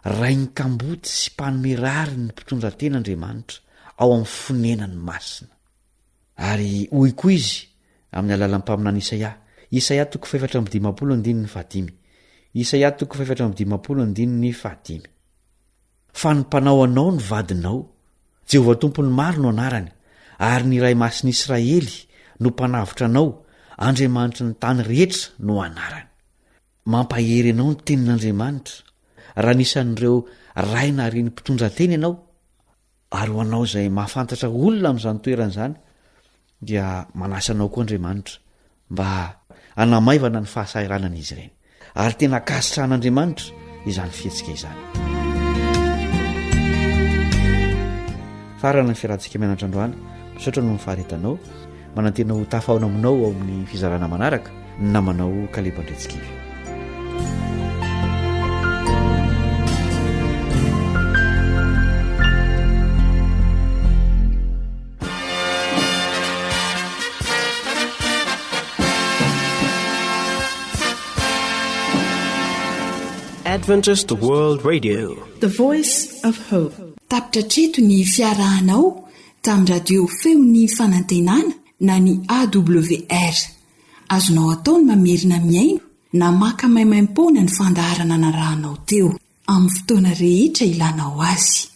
Ray ny kamboty sy mpanome rary ny mpitondra tena Andriamanitra ao amin'ny fonenany masina. Ary hoy koa izy amin'ny alalan'ny mpaminany Isaia. Isaia 4:5. Isaia 4:5. Fa ny mpanao anao ny vadinao, Jehovah tompony maro no anarany, ary ny ray masin'Israely no mpanavotra anao, Andriamanitra ny tany rehetra no anarany. Mampahery ianao ny tenin'Andriamanitra raha nisan'ireo ray na reny mpitondra tena ianao, ary ho anao izay mahafantatra olona amin'izany toeran'izany dia manasanao koa Andriamanitra mba hanamaivana ny fahasahiranan'izy ireny, ary tena kasitrahan'Andriamanitra izany fihetsika izany. Farana ny fiarahantsika mianatra androany, misaotra no mifaharetanao, manantena ho tafaona aminao ao amin'ny fizarana manaraka ny namanao Kalebandretsikivy.
Adventist World Radio,
The Voice of Hope.
Tapitra treto ny fiarahanao tamin'ny radio feony fanantenana na ny AWR. Azonao atao ny mamerina miaino na maka maimaim-pona ny fandaharana anarahanao teo amin'ny fotoana rehetra ilanao azy.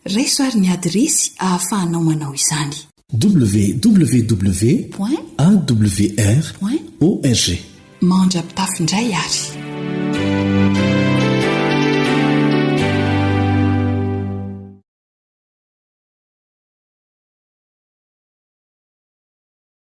Raisoary ny adresy ahafahanao manao izany:
www.awr.org.
Mandrapitafindray ary.